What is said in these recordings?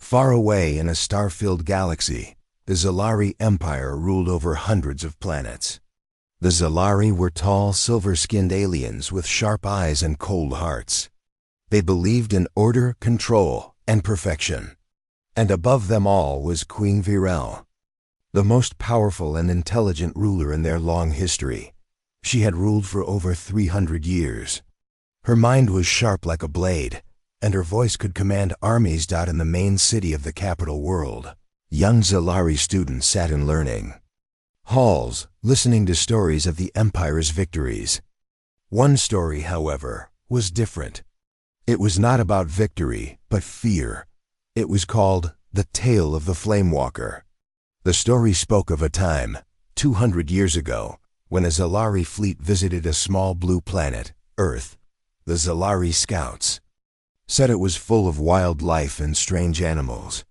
Far away in a star-filled galaxy, the Zalari Empire ruled over hundreds of planets. The Zalari were tall, silver-skinned aliens with sharp eyes and cold hearts. They believed in order, control, and perfection. And above them all was Queen Virel, the most powerful and intelligent ruler in their long history. She had ruled for over 300 years. Her mind was sharp like a blade, and her voice could command armies. In the main city of the capital world, young Zalari students sat in learning halls, listening to stories of the Empire's victories. One story, however, was different. It was not about victory, but fear. It was called The Tale of the Flamewalker. The story spoke of a time, 200 years ago, when a Zalari fleet visited a small blue planet, Earth. The Zalari scouts said it was full of wildlife and strange animals.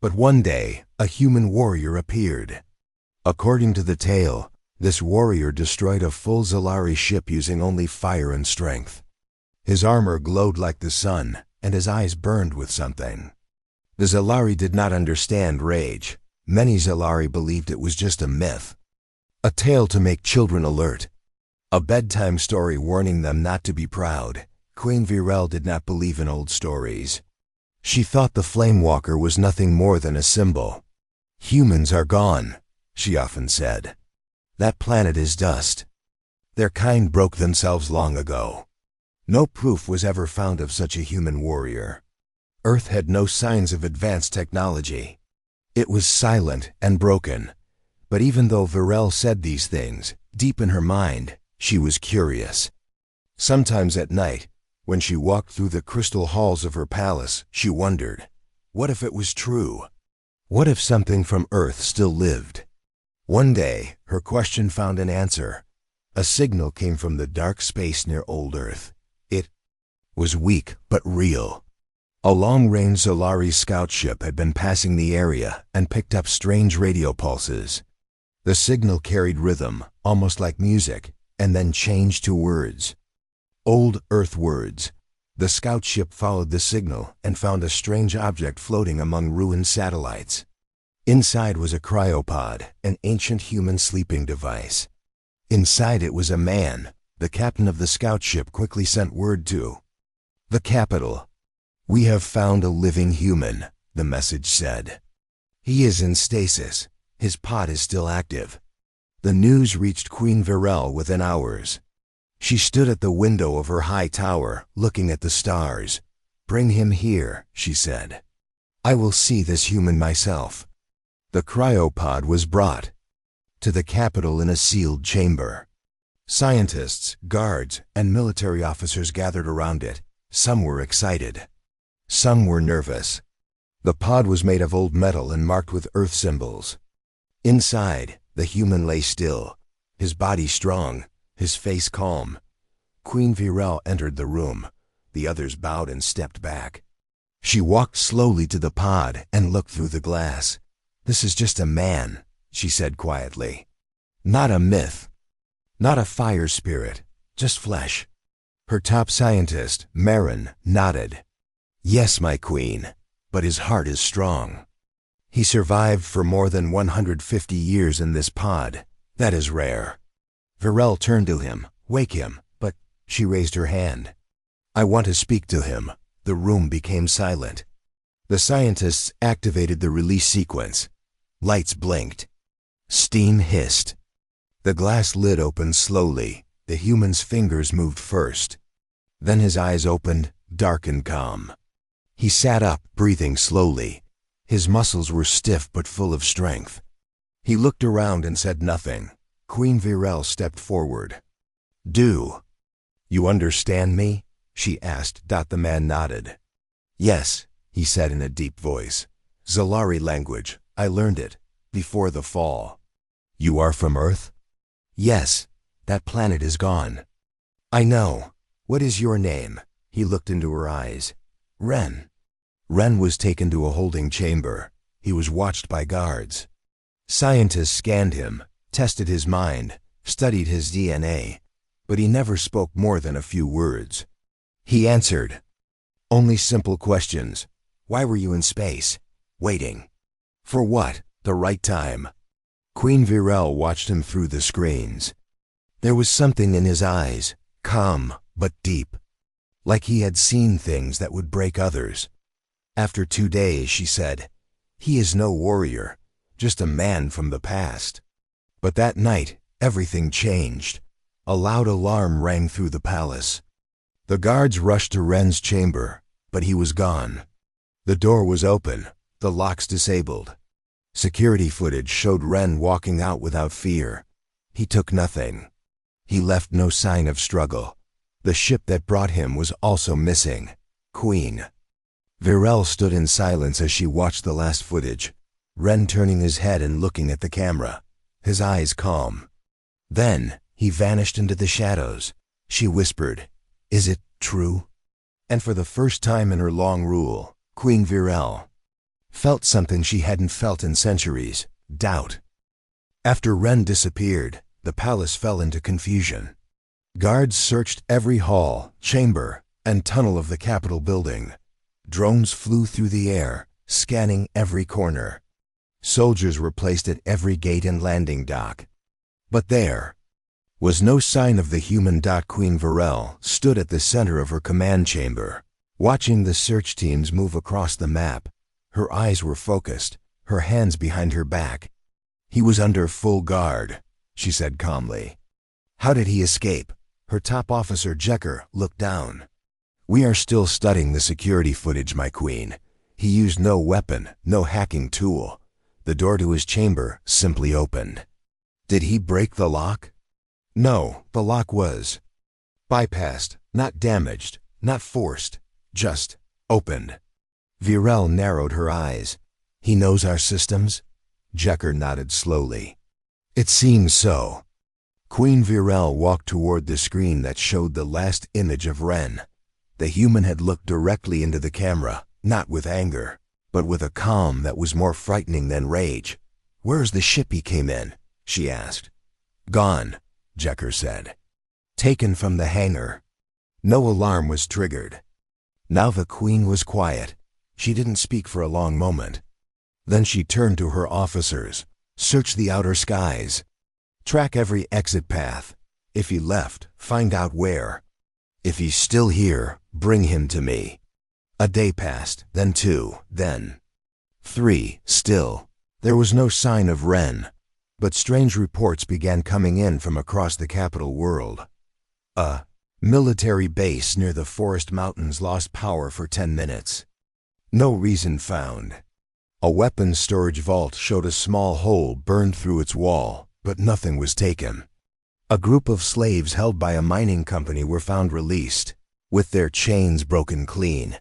But one day, a human warrior appeared. According to the tale, this warrior destroyed a full Zalari ship using only fire and strength. His armor glowed like the sun, and his eyes burned with something. The Zalari did not understand rage. Many Zalari believed it was just a myth, a tale to make children alert, a bedtime story warning them not to be proud. Queen Virel did not believe in old stories. She thought the Flamewalker was nothing more than a symbol. Humans are gone, she often said. That planet is dust. Their kind broke themselves long ago. No proof was ever found of such a human warrior. Earth had no signs of advanced technology. It was silent and broken. But even though Virel said these things, deep in her mind, she was curious. Sometimes at night, when she walked through the crystal halls of her palace, she wondered, what if it was true? What if something from Earth still lived? One day, her question found an answer. A signal came from the dark space near old Earth. It was weak but real. A long-range Zalari scout ship had been passing the area and picked up strange radio pulses. The signal carried rhythm, almost like music, and then changed to words. Old Earth words. The scout ship followed the signal and found a strange object floating among ruined satellites. Inside was a cryopod, an ancient human sleeping device. Inside it was a man. The captain of the scout ship quickly sent word to the capital. "We have found a living human," the message said. "He is in stasis. His pod is still active." The news reached Queen Virel within hours. She stood at the window of her high tower, looking at the stars. "Bring him here," she said. "I will see this human myself." The cryopod was brought to the capital in a sealed chamber. Scientists, guards, and military officers gathered around it. Some were excited. Some were nervous. The pod was made of old metal and marked with Earth symbols. Inside, the human lay still, his body strong, his face calm. Queen Virel entered the room. The others bowed and stepped back. She walked slowly to the pod and looked through the glass. "This is just a man," she said quietly. "Not a myth. Not a fire spirit. Just flesh." Her top scientist, Marin, nodded. "Yes, my queen, but his heart is strong. He survived for more than 150 years in this pod. That is rare." Virel turned to him. "Wake him." But she raised her hand. "I want to speak to him." The room became silent. The scientists activated the release sequence. Lights blinked. Steam hissed. The glass lid opened slowly. The human's fingers moved first. Then his eyes opened, dark and calm. He sat up, breathing slowly. His muscles were stiff but full of strength. He looked around and said nothing. Queen Virel stepped forward. "Do you understand me?" she asked. The man nodded. "Yes," he said in a deep voice. "Zalari language. I learned it before the fall." "You are from Earth?" "Yes. That planet is gone." "I know. What is your name?" He looked into her eyes. "Ren." Ren was taken to a holding chamber. He was watched by guards. Scientists scanned him, tested his mind, studied his DNA, but he never spoke more than a few words. He answered only simple questions. "Why were you in space? waiting. For what? The right time. Queen Virel watched him through the screens. There was something in his eyes, calm but deep, like he had seen things that would break others. After 2 days, she said, "He is no warrior, just a man from the past." But that night, everything changed. A loud alarm rang through the palace. The guards rushed to Ren's chamber, but he was gone. The door was open, the locks disabled. Security footage showed Ren walking out without fear. He took nothing. He left no sign of struggle. The ship that brought him was also missing. Queen Virel stood in silence as she watched the last footage, Ren turning his head and looking at the camera, his eyes calm. Then he vanished into the shadows. She whispered, "Is it true?" And for the first time in her long rule, Queen Virel felt something she hadn't felt in centuries, doubt. After Ren disappeared, the palace fell into confusion. Guards searched every hall, chamber, and tunnel of the Capitol building. Drones flew through the air, scanning every corner. Soldiers were placed at every gate and landing dock. But there was no sign of the human. Queen Virel stood at the center of her command chamber, watching the search teams move across the map. Her eyes were focused, her hands behind her back. "He was under full guard," she said calmly. "How did he escape?" Her top officer, Jekker, looked down. "We are still studying the security footage, my queen. He used no weapon, no hacking tool. The door to his chamber simply opened." "Did he break the lock?" "No, the lock was bypassed, not damaged, not forced, just opened." Virel narrowed her eyes. "He knows our systems?" Jekker nodded slowly. "It seems so." Queen Virel walked toward the screen that showed the last image of Ren. The human had looked directly into the camera, not with anger, but with a calm that was more frightening than rage. "Where's the ship he came in?" she asked. "Gone," Jekker said. "Taken from the hangar." No alarm was triggered. Now the queen was quiet. She didn't speak for a long moment. Then she turned to her officers. "Search the outer skies. Track every exit path. If he left, find out where. If he's still here, bring him to me." A day passed, then 2, then 3. Still, there was no sign of Ren. But strange reports began coming in from across the capital world. A military base near the forest mountains lost power for 10 minutes. No reason found. A weapons storage vault showed a small hole burned through its wall, but nothing was taken. A group of slaves held by a mining company were found released, with their chains broken clean.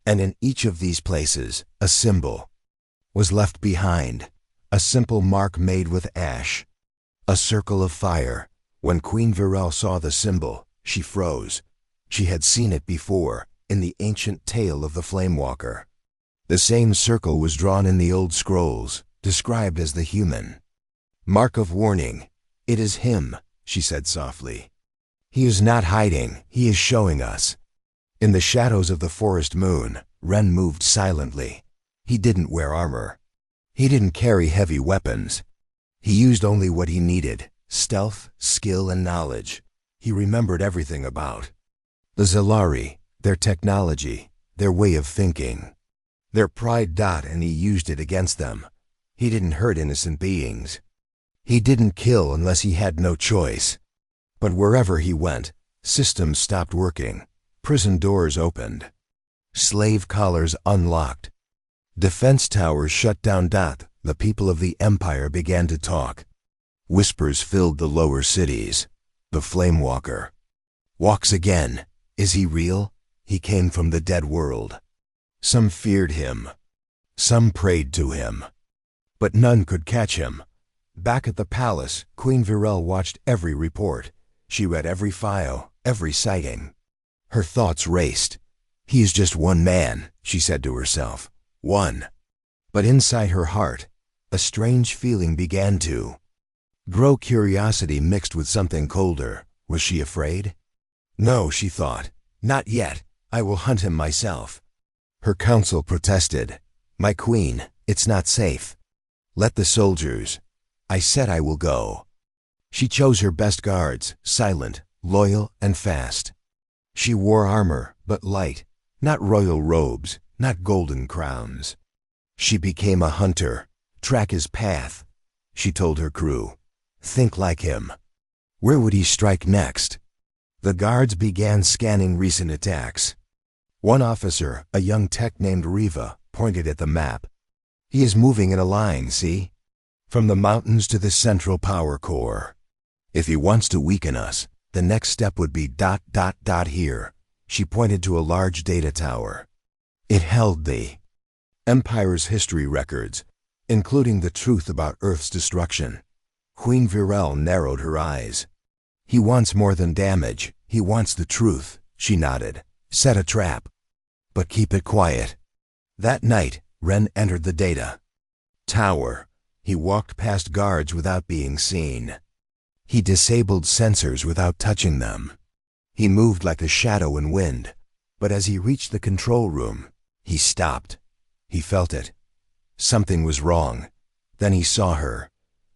And in each of these places, a symbol was left behind, a simple mark made with ash, a circle of fire. When Queen Virel saw the symbol, she froze. She had seen it before, in the ancient tale of the Flamewalker. The same circle was drawn in the old scrolls, described as the human. "Mark of warning. It is him," she said softly. "He is not hiding, he is showing us." In the shadows of the forest moon, Ren moved silently. He didn't wear armor. He didn't carry heavy weapons. He used only what he needed: stealth, skill, and knowledge. He remembered everything about the Zalari, their technology, their way of thinking, their pride. And he used it against them. He didn't hurt innocent beings. He didn't kill unless he had no choice. But wherever he went, systems stopped working. Prison doors opened. Slave collars unlocked. Defense towers shut down. The people of the Empire began to talk. Whispers filled the lower cities. The Flamewalker walks again. Is he real? He came from the dead world. Some feared him. Some prayed to him. But none could catch him. Back at the palace, Queen Virel watched every report. She read every file, every sighting. Her thoughts raced. "He is just one man," she said to herself. "One." But inside her heart, a strange feeling began to grow. Curiosity mixed with something colder. Was she afraid? No, she thought. Not yet. I will hunt him myself. Her council protested. "My queen, It's not safe. Let the soldiers. I said I will go. She chose her best guards, silent, loyal, and fast. She wore armor, but light, not royal robes, not golden crowns. She became a hunter, track his path. She told her crew, think like him. Where would he strike next? The guards began scanning recent attacks. One officer, a young tech named Riva, pointed at the map. He is moving in a line, see? From the mountains to the central power core. If he wants to weaken us, the next step would be ... here. She pointed to a large data tower. It held the Empire's history records, including the truth about Earth's destruction. Queen Virel narrowed her eyes. He wants more than damage. He wants the truth, she nodded. Set a trap. But keep it quiet. That night, Ren entered the data tower. He walked past guards without being seen. He disabled sensors without touching them. He moved like a shadow in wind, but as he reached the control room, he stopped. He felt it. Something was wrong. Then he saw her.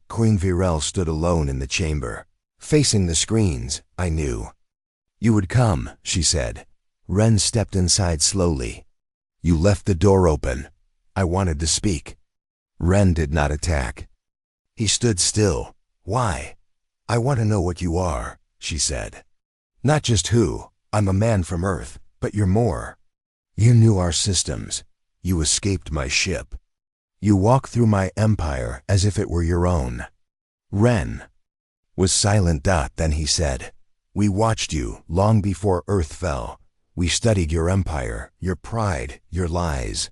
Queen Virel stood alone in the chamber, facing the screens. I knew. You would come, she said. Ren stepped inside slowly. You left the door open. I wanted to speak. Ren did not attack. He stood still. Why? I want to know what you are, she said. Not just who. I'm a man from Earth, but you're more. You knew our systems. You escaped my ship. You walked through my empire as if it were your own. Ren was silent. Then he said, we watched you long before Earth fell. We studied your empire, your pride, your lies.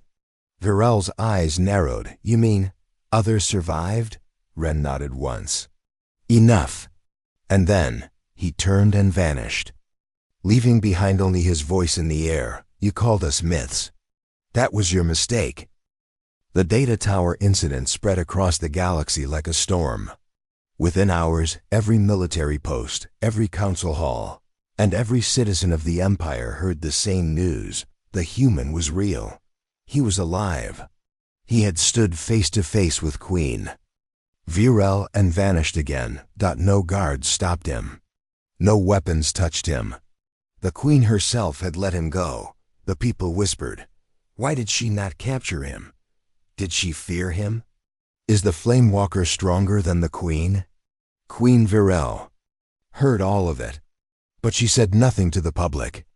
Virel's eyes narrowed. You mean others survived? Ren nodded once. Enough. And then he turned and vanished, leaving behind only his voice in the air. You called us myths. That was your mistake. The data tower incident spread across the galaxy like a storm. Within hours, every military post, every council hall, and every citizen of the Empire heard the same news. The human was real. He was alive. He had stood face to face with Queen Virel and vanished again. No guards stopped him. No weapons touched him. The Queen herself had let him go. The people whispered, why did she not capture him? Did she fear him? Is the Flamewalker stronger than the Queen? Queen Virel heard all of it, but she said nothing to the public.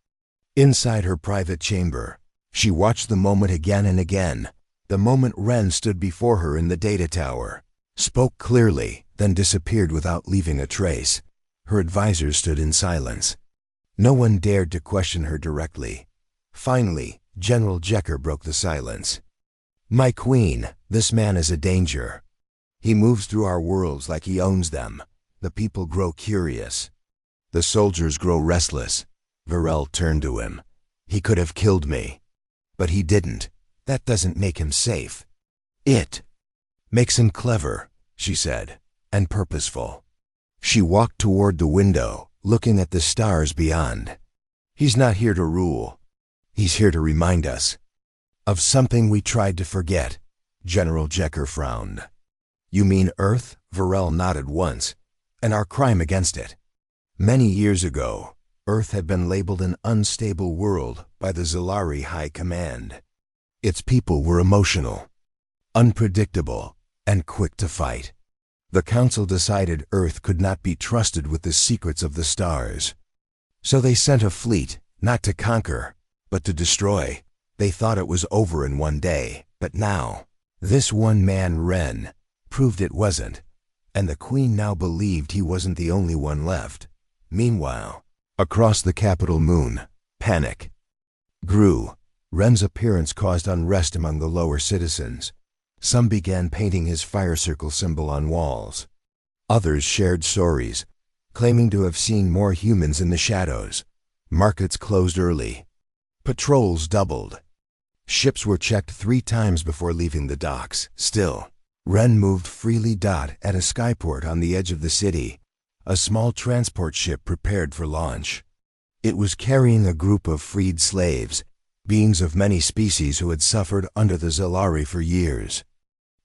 Inside her private chamber, she watched the moment again and again. The moment Ren stood before her in the data tower, spoke clearly, then disappeared without leaving a trace. Her advisors stood in silence. No one dared to question her directly. Finally, General Jekker broke the silence. My queen, this man is a danger. He moves through our worlds like he owns them. The people grow curious. The soldiers grow restless. Virel turned to him. He could have killed me, but he didn't. That doesn't make him safe. It makes him clever, she said, and purposeful. She walked toward the window, looking at the stars beyond. He's not here to rule. He's here to remind us of something we tried to forget. General Jekker frowned. You mean Earth? Virel nodded once. And our crime against it. Many years ago, Earth had been labeled an unstable world by the Zalari High Command. Its people were emotional, unpredictable, and quick to fight. The Council decided Earth could not be trusted with the secrets of the stars. So they sent a fleet, not to conquer, but to destroy. They thought it was over in one day, but now, this one man, Ren, proved it wasn't, and the Queen now believed he wasn't the only one left. Meanwhile, across the capital moon, panic grew. Ren's appearance caused unrest among the lower citizens. Some began painting his fire circle symbol on walls. Others shared stories, claiming to have seen more humans in the shadows. Markets closed early. Patrols doubled. Ships were checked 3 times before leaving the docks. Still, Ren moved freely. At a skyport on the edge of the city, a small transport ship prepared for launch. It was carrying a group of freed slaves, beings of many species who had suffered under the Zalari for years.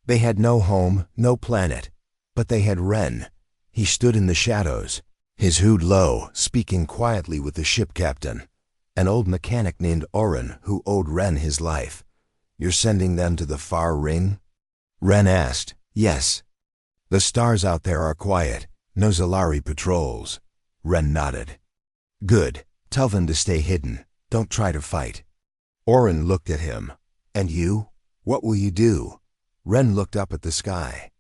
They had no home, no planet, but they had Ren. He stood in the shadows, his hood low, speaking quietly with the ship captain, an old mechanic named Oren who owed Ren his life. "You're sending them to the far ring?" Ren asked. "Yes. The stars out there are quiet, no Zalari patrols." Ren nodded. "Good. Tell them to stay hidden. Don't try to fight." Oren looked at him. "And you? What will you do?" Ren looked up at the sky.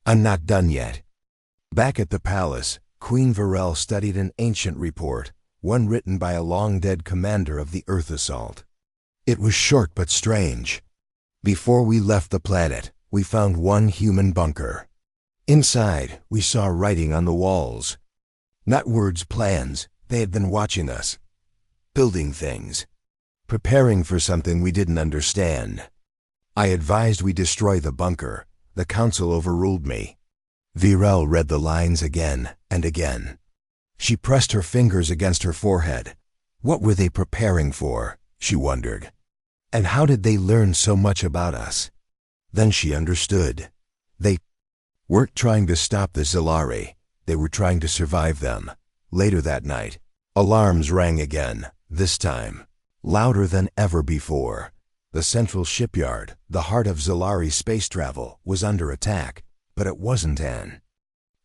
"I'm not done yet." Back at the palace, Queen Varel studied an ancient report, one written by a long-dead commander of the Earth Assault. It was short but strange. "Before we left the planet, we found one human bunker. Inside, we saw writing on the walls. Not words, plans. They had been watching us. Building things. Preparing for something we didn't understand. I advised we destroy the bunker. The council overruled me." Virel read the lines again and again. She pressed her fingers against her forehead. What were they preparing for, she wondered. And how did they learn so much about us? Then she understood. They weren't trying to stop the Zalari. They were trying to survive them. Later that night, alarms rang again, this time louder than ever before. The central shipyard, the heart of Zalari space travel, was under attack, but it wasn't an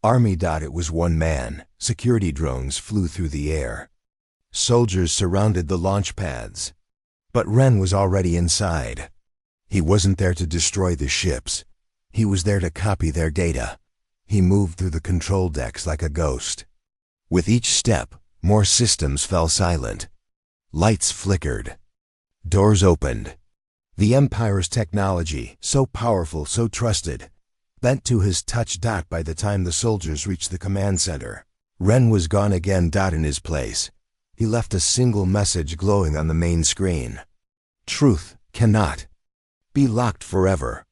army. It was one man. Security drones flew through the air. Soldiers surrounded the launch pads. But Ren was already inside. He wasn't there to destroy the ships. He was there to copy their data. He moved through the control decks like a ghost. With each step, more systems fell silent. Lights flickered. Doors opened. The Empire's technology, so powerful, so trusted, bent to his touch. By the time the soldiers reached the command center, Ren was gone again. In his place, he left a single message glowing on the main screen. "Truth cannot be locked forever."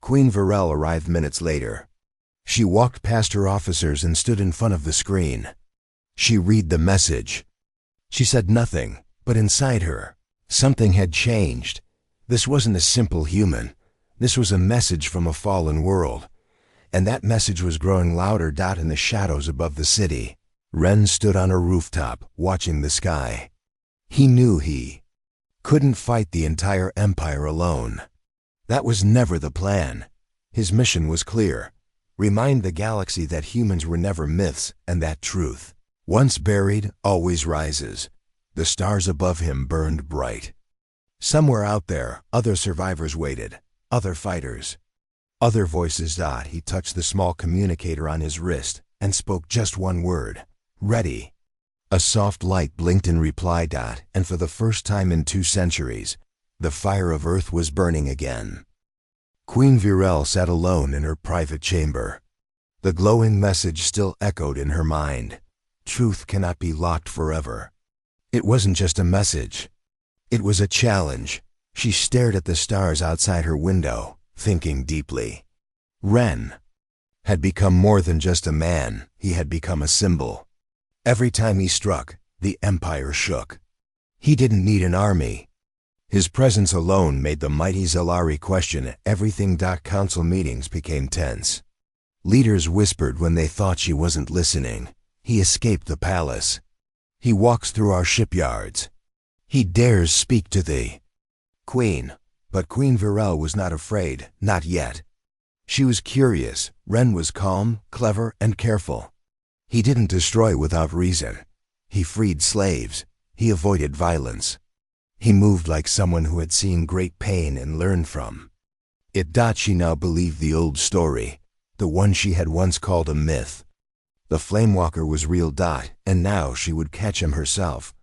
Queen Varel arrived minutes later. She walked past her officers and stood in front of the screen. She read the message. She said nothing, but inside her, something had changed. This wasn't a simple human. This was a message from a fallen world. And that message was growing louder. In the shadows above the city, Ren stood on a rooftop, watching the sky. He knew he couldn't fight the entire Empire alone. That was never the plan. His mission was clear. Remind the galaxy that humans were never myths, and that truth, once buried, always rises. The stars above him burned bright. Somewhere out there, other survivors waited, other fighters, other voices. He touched the small communicator on his wrist and spoke just one word: "Ready." A soft light blinked in reply. And for the first time in 2 centuries, the fire of Earth was burning again. Queen Virel sat alone in her private chamber. The glowing message still echoed in her mind. Truth cannot be locked forever. It wasn't just a message. It was a challenge. She stared at the stars outside her window, thinking deeply. Ren had become more than just a man. He had become a symbol. Every time he struck, the Empire shook. He didn't need an army. His presence alone made the mighty Zalari question everything. Council meetings became tense. Leaders whispered when they thought she wasn't listening. He escaped the palace. He walks through our shipyards. He dares speak to the Queen. But Queen Virel was not afraid, not yet. She was curious. Ren was calm, clever, and careful. He didn't destroy without reason. He freed slaves. He avoided violence. He moved like someone who had seen great pain and learned from it. She now believed the old story, the one she had once called a myth. The Flamewalker was real. And now she would catch him herself.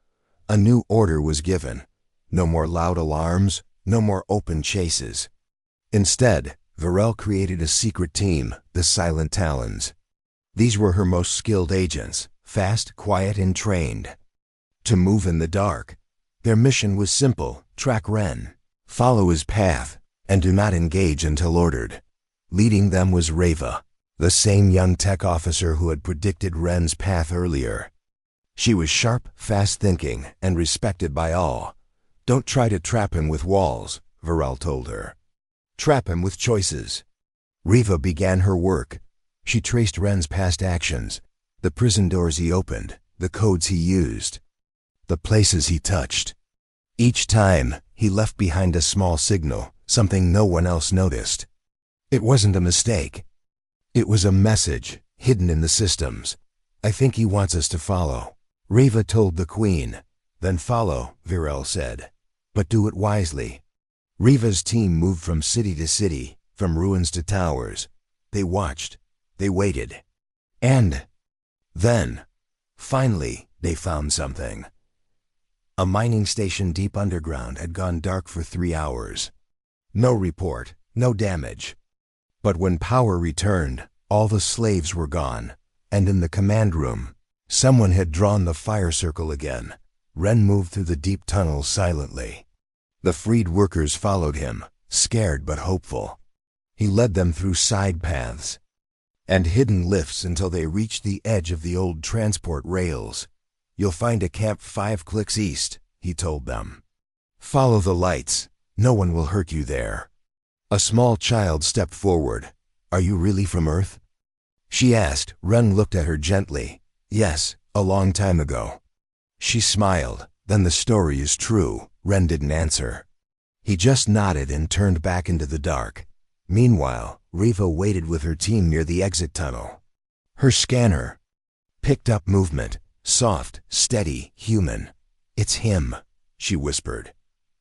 A new order was given. No more loud alarms, no more open chases. Instead, Virel created a secret team, the Silent Talons. These were her most skilled agents, fast, quiet, and trained to move in the dark. Their mission was simple: track Ren, follow his path, and do not engage until ordered. Leading them was Reva, the same young tech officer who had predicted Ren's path earlier. She was sharp, fast-thinking, and respected by all. "Don't try to trap him with walls," Virel told her. "Trap him with choices." Riva began her work. She traced Ren's past actions, the prison doors he opened, the codes he used, the places he touched. Each time, he left behind a small signal, something no one else noticed. It wasn't a mistake. It was a message, hidden in the systems. I think he wants us to follow. Riva told the Queen. Then follow, Virel said. But do it wisely. Riva's team moved from city to city, from ruins to towers. They watched. They waited. And then, finally, they found something. A mining station deep underground had gone dark for 3 hours. No report, no damage. But when power returned, all the slaves were gone, and in the command room, someone had drawn the fire circle again. Ren moved through the deep tunnels silently. The freed workers followed him, scared but hopeful. He led them through side paths and hidden lifts until they reached the edge of the old transport rails. You'll find a camp 5 clicks east, he told them. Follow the lights. No one will hurt you there. A small child stepped forward. Are you really from Earth? She asked. Ren looked at her gently. Yes, a long time ago. She smiled. Then the story is true. Ren didn't answer. He just nodded and turned back into the dark. Meanwhile, Riva waited with her team near the exit tunnel. Her scanner picked up movement, soft, steady, human. It's him, she whispered.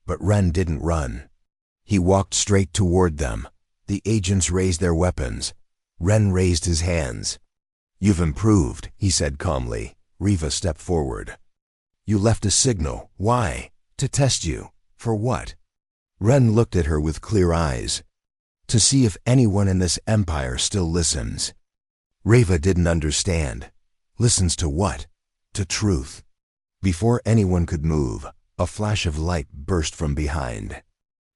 But Ren didn't run. He walked straight toward them. The agents raised their weapons. Ren raised his hands. You've improved, he said calmly. Riva stepped forward. You left a signal. Why? To test you. For what? Ren looked at her with clear eyes. To see if anyone in this empire still listens. Riva didn't understand. Listens to what? To truth. Before anyone could move, a flash of light burst from behind.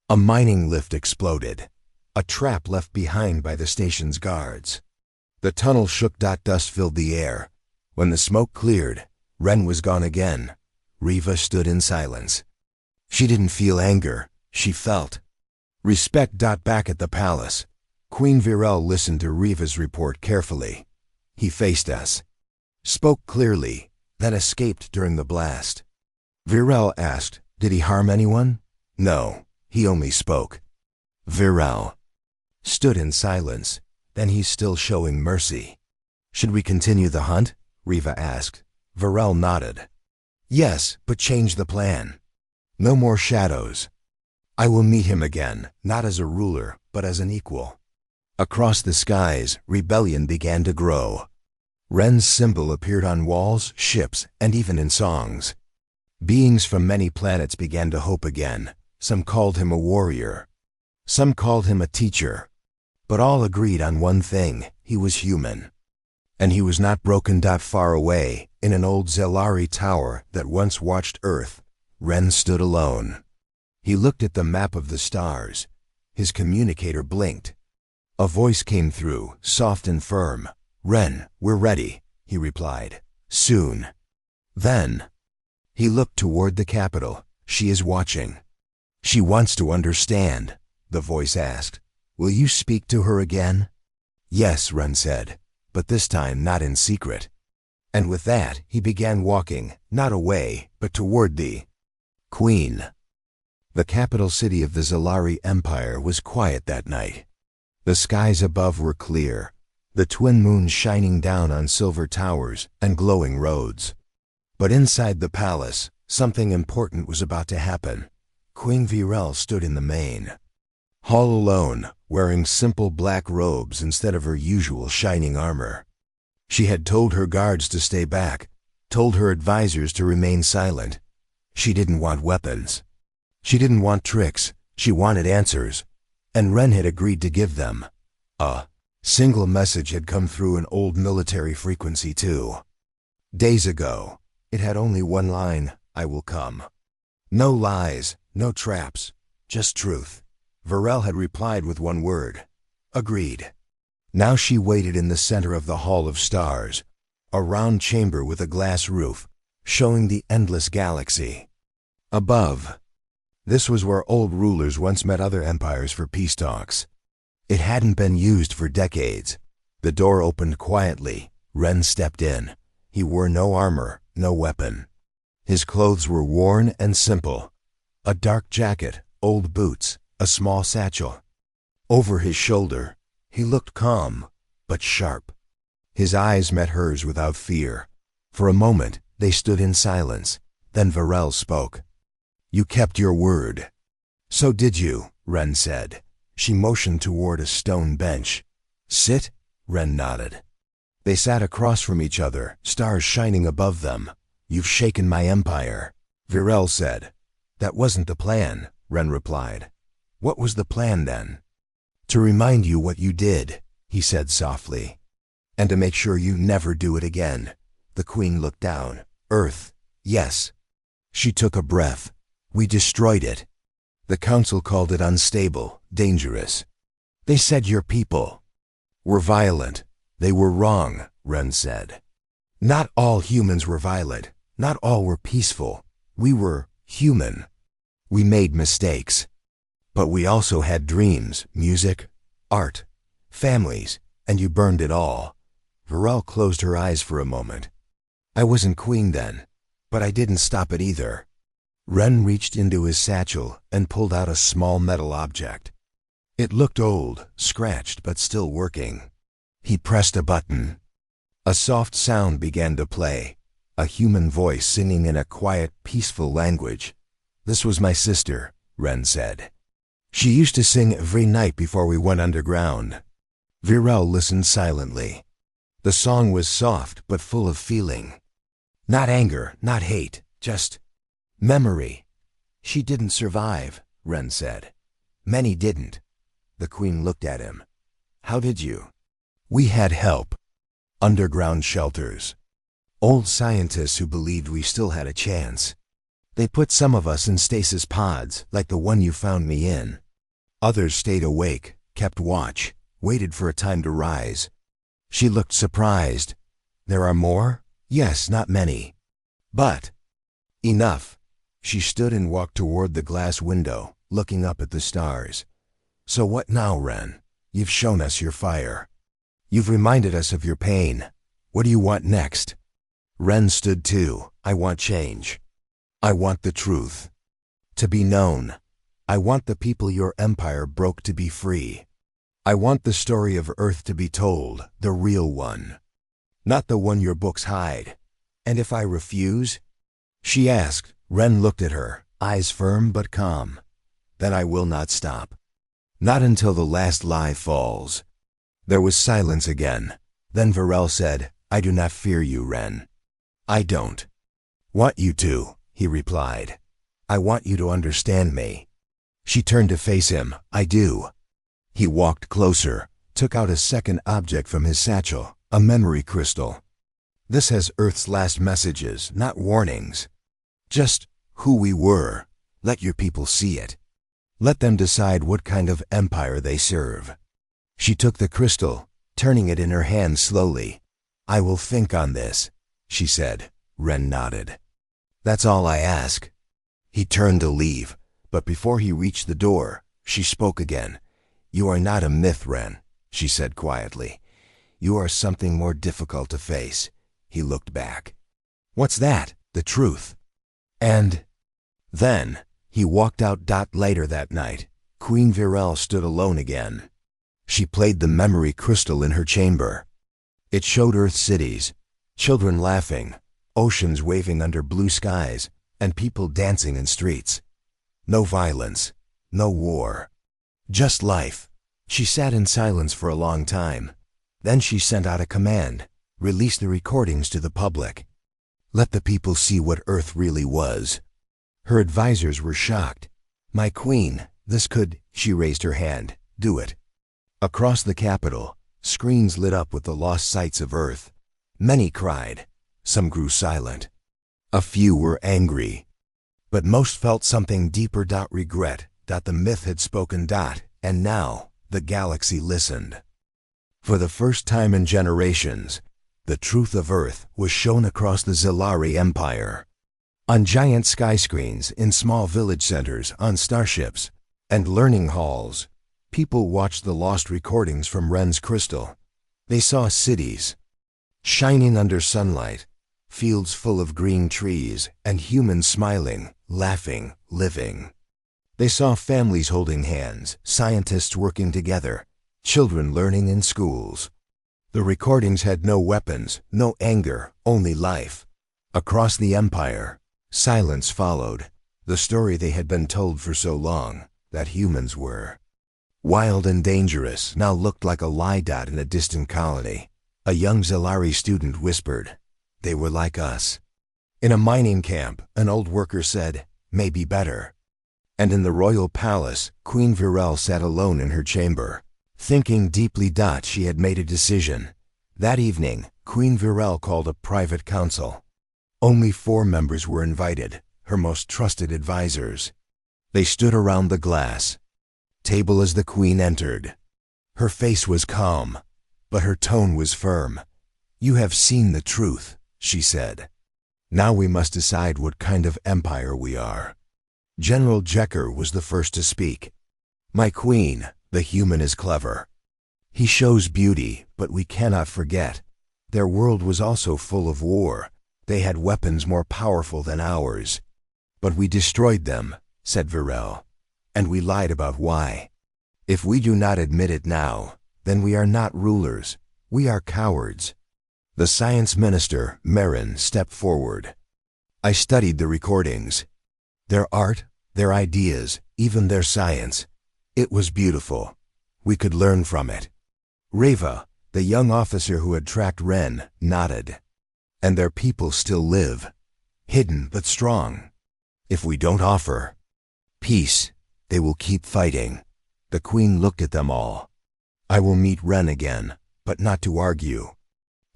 A mining lift exploded. A trap left behind by the station's guards. The tunnel shook. Dust filled the air. When the smoke cleared, Ren was gone again. Riva stood in silence. She didn't feel anger. She felt respect. Back at the palace, Queen Virel listened to Riva's report carefully. He faced us, spoke clearly, then escaped during the blast. Virel asked, did he harm anyone? No, he only spoke. Virel stood in silence. Then he's still showing mercy. Should we continue the hunt? Riva asked. Virel nodded. Yes, but change the plan. No more shadows. I will meet him again, not as a ruler, but as an equal. Across the skies, rebellion began to grow. Ren's symbol appeared on walls, ships, and even in songs. Beings from many planets began to hope again. Some called him a warrior. Some called him a teacher. But all agreed on one thing: he was human. And he was not broken. Far away, in an old Zelari tower that once watched Earth, Ren stood alone. He looked at the map of the stars. His communicator blinked. A voice came through, soft and firm. Ren, we're ready, he replied. Soon. Then, he looked toward the capital. She is watching. She wants to understand, the voice asked. Will you speak to her again? Yes, Ren said, but this time not in secret. And with that, he began walking, not away, but toward the Queen. The capital city of the Zelari Empire was quiet that night. The skies above were clear, the twin moons shining down on silver towers and glowing roads. But inside the palace, something important was about to happen. Queen Virel stood in the main hall alone, wearing simple black robes instead of her usual shining armor. She had told her guards to stay back, told her advisors to remain silent. She didn't want weapons. She didn't want tricks. She wanted answers. And Ren had agreed to give them. A single message had come through an old military frequency too. Days ago, it had only one line: I will come. No lies, no traps, just truth. Virel had replied with one word: agreed. Now she waited in the center of the Hall of Stars, a round chamber with a glass roof, showing the endless galaxy. Above, this was where old rulers once met other empires for peace talks. It hadn't been used for decades. The door opened quietly. Ren stepped in. He wore no armor, no weapon. His clothes were worn and simple. A dark jacket, old boots, a small satchel. Over his shoulder, he looked calm, but sharp. His eyes met hers without fear. For a moment, they stood in silence. Then Varel spoke. "You kept your word." "So did you," Ren said. She motioned toward a stone bench. "Sit," Ren nodded. They sat across from each other, stars shining above them. "You've shaken my empire," Varel said. "That wasn't the plan," Ren replied. "What was the plan then?" "To remind you what you did," he said softly. "And to make sure you never do it again." The queen looked down. "Earth, yes." She took a breath. "We destroyed it. The council called it unstable, dangerous. They said your people were violent. They were wrong," Ren said. "Not all humans were violent. Not all were peaceful. We were human. We made mistakes. But we also had dreams, music, art, families, and you burned it all." Varel closed her eyes for a moment. "I wasn't queen then, but I didn't stop it either." Ren reached into his satchel and pulled out a small metal object. It looked old, scratched, but still working. He pressed a button. A soft sound began to play, a human voice singing in a quiet, peaceful language. "This was my sister," Ren said. "She used to sing every night before we went underground." Varel listened silently. The song was soft but full of feeling. Not anger, not hate, just memory. "She didn't survive," Ren said. "Many didn't." The queen looked at him. "How did you?" "We had help. Underground shelters. Old scientists who believed we still had a chance. They put some of us in stasis pods, like the one you found me in. Others stayed awake, kept watch, waited for a time to rise." She looked surprised. "There are more?" "Yes, not many. But enough." She stood and walked toward the glass window, looking up at the stars. "So what now, Ren? You've shown us your fire. You've reminded us of your pain. What do you want next?" Ren stood too. "I want change. I want the truth to be known. I want the people your empire broke to be free. I want the story of Earth to be told, the real one, not the one your books hide." "And if I refuse?" she asked. Ren looked at her, eyes firm but calm. "Then I will not stop. Not until the last lie falls." There was silence again. Then Varel said, "I do not fear you, Ren. I don't want you to," he replied. "I want you to understand me." She turned to face him. "I do." He walked closer, took out a second object from his satchel, a memory crystal. "This has Earth's last messages, not warnings. Just who we were. Let your people see it. Let them decide what kind of empire they serve." She took the crystal, turning it in her hand slowly. "I will think on this," she said. Ren nodded. "That's all I ask." He turned to leave, but before he reached the door, she spoke again. "You are not a myth, Ren," she said quietly. "You are something more difficult to face." He looked back. "What's that?" "The truth." And then he walked out. Later that night, Queen Virel stood alone again. She played the memory crystal in her chamber. It showed Earth cities, children laughing, oceans waving under blue skies, and people dancing in streets. No violence, no war, just life. She sat in silence for a long time. Then she sent out a command, "Release the recordings to the public. Let the people see what Earth really was." Her advisors were shocked. "My queen, this could," she raised her hand, "do it." Across the capital, screens lit up with the lost sights of Earth. Many cried. Some grew silent. A few were angry. But most felt something deeper. Regret. The myth had spoken. And now, the galaxy listened. For the first time in generations, the truth of Earth was shown across the Zilari Empire. On giant skyscreens, in small village centers, on starships, and learning halls. People watched the lost recordings from Ren's crystal. They saw cities, shining under sunlight, fields full of green trees, and humans smiling, laughing, living. They saw families holding hands, scientists working together, children learning in schools. The recordings had no weapons, no anger, only life. Across the empire, silence followed, the story they had been told for so long, that humans were wild and dangerous, now looked like a lie dot in a distant colony. A young Zalari student whispered, "They were like us." In a mining camp, an old worker said, "Maybe better." And in the royal palace, Queen Virel sat alone in her chamber. Thinking deeply, she had made a decision. That evening, Queen Virel called a private council. Only 4 members were invited, her most trusted advisors. They stood around the glass table as the queen entered. Her face was calm, but her tone was firm. "You have seen the truth," she said. "Now we must decide what kind of empire we are." General Jekker was the first to speak. "My queen, the human is clever. He shows beauty, but we cannot forget. Their world was also full of war. They had weapons more powerful than ours. But we destroyed them," said Virel. "And we lied about why. If we do not admit it now, then we are not rulers. We are cowards." The science minister, Marin, stepped forward. "I studied the recordings. Their art, their ideas, even their science. It was beautiful. We could learn from it." Reva, the young officer who had tracked Ren, nodded. "And their people still live, hidden but strong. If we don't offer peace, they will keep fighting." The queen looked at them all. "I will meet Ren again, but not to argue.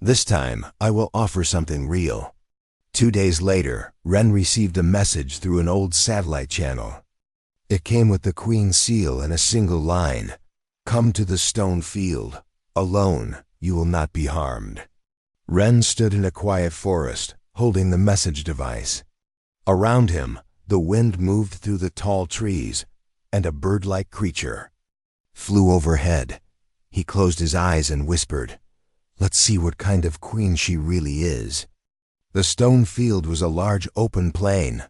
This time, I will offer something real." 2 days later, Ren received a message through an old satellite channel. It came with the queen's seal and a single line: "Come to the stone field. Alone, you will not be harmed." Ren stood in a quiet forest, holding the message device. Around him, the wind moved through the tall trees, and a bird-like creature flew overhead. He closed his eyes and whispered, "Let's see what kind of queen she really is." The stone field was a large open plain,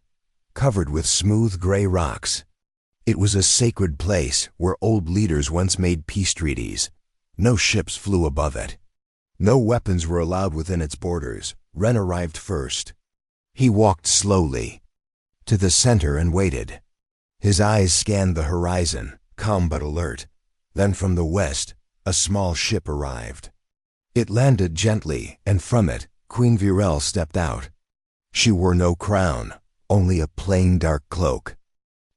covered with smooth gray rocks. It was a sacred place where old leaders once made peace treaties. No ships flew above it. No weapons were allowed within its borders. Ren arrived first. He walked slowly to the center and waited. His eyes scanned the horizon, calm but alert. Then from the west, a small ship arrived. It landed gently, and from it, Queen Virel stepped out. She wore no crown, only a plain dark cloak.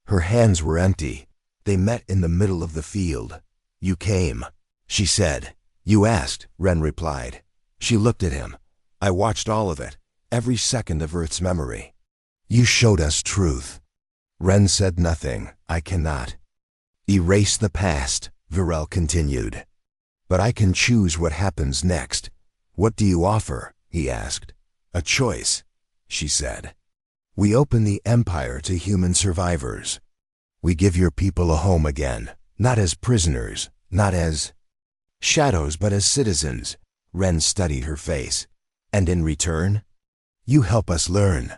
Her hands were empty. They met in the middle of the field. "You came," she said. "You asked," Ren replied. She looked at him. "I watched all of it, every second of Earth's memory. You showed us truth." Ren said nothing. "I cannot erase the past," Virel continued. "But I can choose what happens next." "What do you offer?" he asked. "A choice," she said. "We open the empire to human survivors. We give your people a home again, not as prisoners, not as shadows, but as citizens." Ren studied her face. "And in return, you help us learn.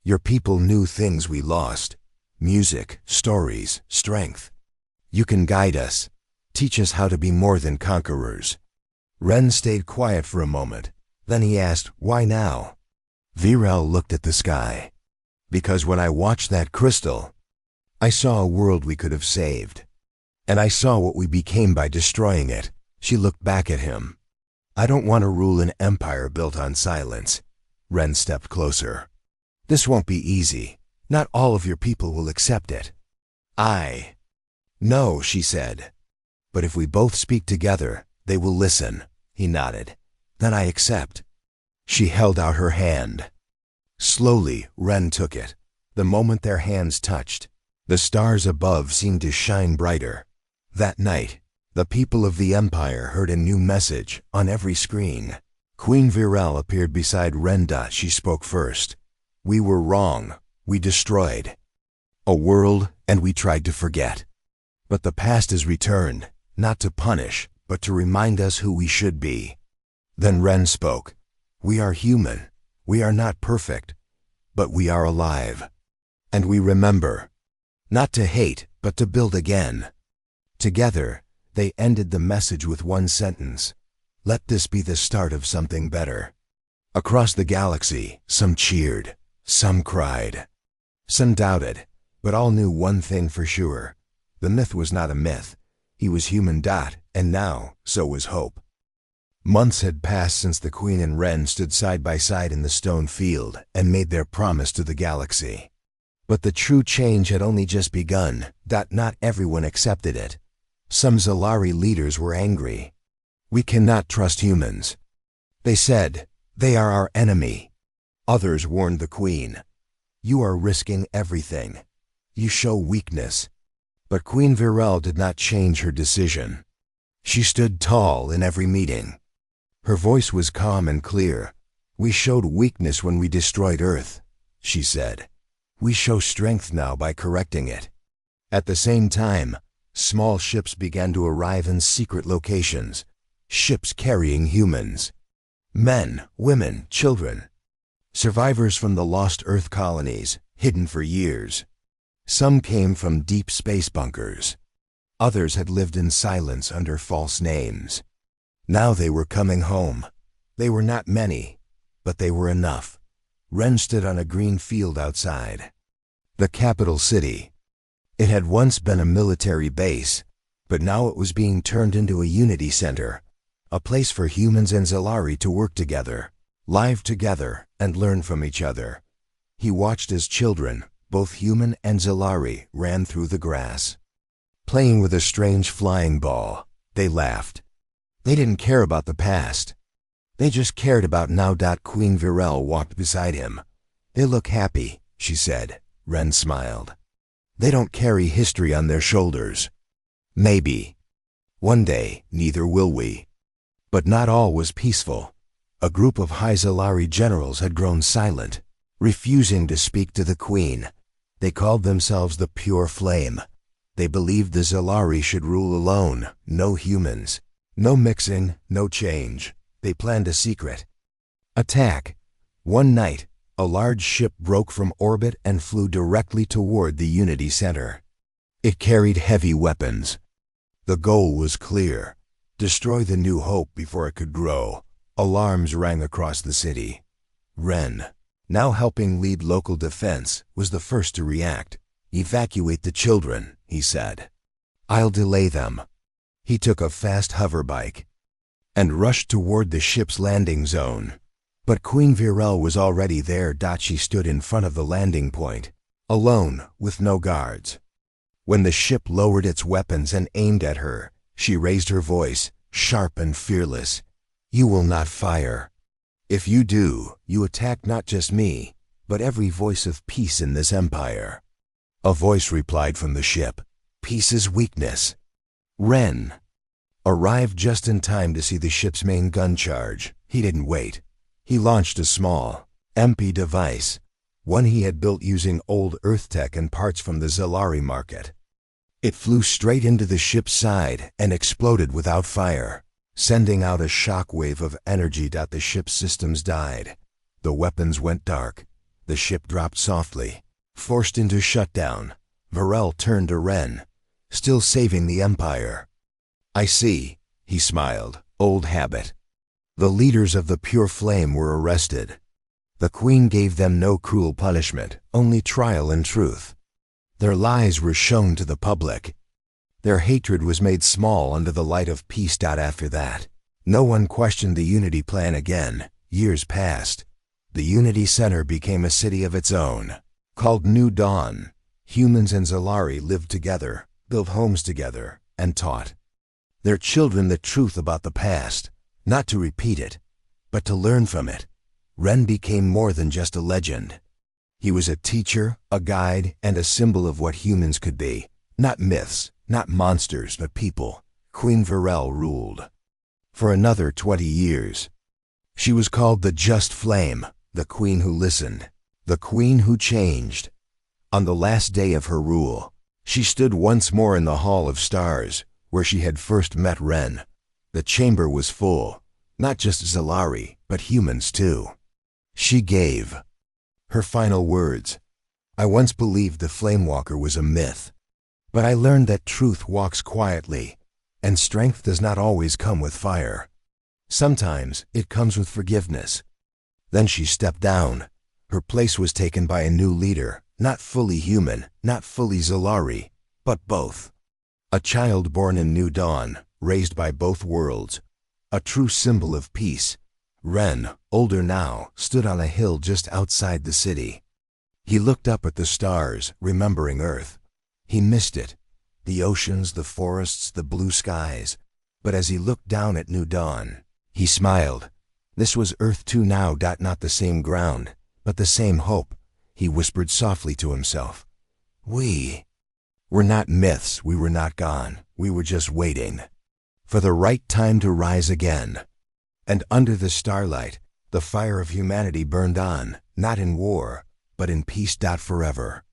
Your people knew things we lost: music, stories, strength. You can guide us, teach us how to be more than conquerors." Ren stayed quiet for a moment. Then he asked, "Why now?" Virel looked at the sky. "Because when I watched that crystal, I saw a world we could have saved. And I saw what we became by destroying it." She looked back at him. "I don't want to rule an empire built on silence." Ren stepped closer. "This won't be easy. Not all of your people will accept it." "I know," she said. "But if we both speak together, they will listen." He nodded. "Then I accept." She held out her hand. Slowly, Ren took it. The moment their hands touched, the stars above seemed to shine brighter. That night, the people of the empire heard a new message on every screen. Queen Virel appeared beside Ren. She spoke first. "We were wrong. We destroyed a world, and we tried to forget. But the past is returned, not to punish, but to remind us who we should be. Then Ren spoke. We are human. We are not perfect, but we are alive. And we remember. Not to hate, but to build again. Together, they ended the message with one sentence. Let this be the start of something better. Across the galaxy, some cheered, some cried. Some doubted, but all knew one thing for sure. The myth was not a myth. He was human. And now, so was hope. Months had passed since the Queen and Ren stood side by side in the stone field and made their promise to the galaxy. But the true change had only just begun. Not everyone accepted it. Some Zalari leaders were angry. We cannot trust humans. They said, they are our enemy. Others warned the Queen. You are risking everything. You show weakness. But Queen Virel did not change her decision. She stood tall in every meeting. Her voice was calm and clear. We showed weakness when we destroyed Earth, she said. We show strength now by correcting it. At the same time, small ships began to arrive in secret locations. Ships carrying humans. Men, women, children. Survivors from the lost Earth colonies, hidden for years. Some came from deep space bunkers. Others had lived in silence under false names. Now they were coming home. They were not many, but they were enough. Ren stood on a green field outside. The capital city. It had once been a military base, but now it was being turned into a unity center, a place for humans and Zalari to work together, live together, and learn from each other. He watched as children, both human and Zalari, ran through the grass. Playing with a strange flying ball, they laughed. They didn't care about the past. They just cared about now. Queen Virel walked beside him. They look happy, she said. Ren smiled. They don't carry history on their shoulders. Maybe. One day, neither will we. But not all was peaceful. A group of high Zalari generals had grown silent, refusing to speak to the Queen. They called themselves the Pure Flame. They believed the Zalari should rule alone, no humans. No mixing, no change. They planned a secret attack. One night, a large ship broke from orbit and flew directly toward the Unity Center. It carried heavy weapons. The goal was clear. Destroy the New Hope before it could grow. Alarms rang across the city. Ren, now helping lead local defense, was the first to react. Evacuate the children, he said. I'll delay them. He took a fast hoverbike and rushed toward the ship's landing zone. But Queen Virel was already there. She stood in front of the landing point, alone, with no guards. When the ship lowered its weapons and aimed at her, she raised her voice, sharp and fearless. You will not fire. If you do, you attack not just me, but every voice of peace in this empire. A voice replied from the ship. Peace is weakness. Ren arrived just in time to see the ship's main gun charge. He didn't wait. He launched a small, MP device, one he had built using old Earth tech and parts from the Zalari market. It flew straight into the ship's side and exploded without fire, sending out a shock wave of energy. The ship's systems died. The weapons went dark. The ship dropped softly, forced into shutdown. Virel turned to Ren, still saving the Empire. I see, he smiled, old habit. The leaders of the Pure Flame were arrested. The Queen gave them no cruel punishment, only trial and truth. Their lies were shown to the public. Their hatred was made small under the light of peace. After that, no one questioned the Unity Plan again. Years passed. The Unity Center became a city of its own, called New Dawn. Humans and Zalari lived together, built homes together, and taught their children the truth about the past, not to repeat it, but to learn from it. Ren became more than just a legend. He was a teacher, a guide, and a symbol of what humans could be. Not myths, not monsters, but people. Queen Virel ruled for another 20 years. She was called the Just Flame, the Queen who listened, the Queen who changed. On the last day of her rule, She stood once more in the Hall of Stars, where she had first met Ren. The chamber was full, not just Zalari, but humans too. She gave her final words. I once believed the Flamewalker was a myth, but I learned that truth walks quietly, and strength does not always come with fire. Sometimes it comes with forgiveness. Then she stepped down. Her place was taken by a new leader, not fully human, not fully Zalari, but both. A child born in New Dawn, raised by both worlds. A true symbol of peace. Ren, older now, stood on a hill just outside the city. He looked up at the stars, remembering Earth. He missed it. The oceans, the forests, the blue skies. But as he looked down at New Dawn, he smiled. This was Earth too now, not the same ground, but the same hope. He whispered softly to himself. We were not myths, we were not gone. We were just waiting for the right time to rise again. And under the starlight, the fire of humanity burned on, not in war, but in peace. Forever.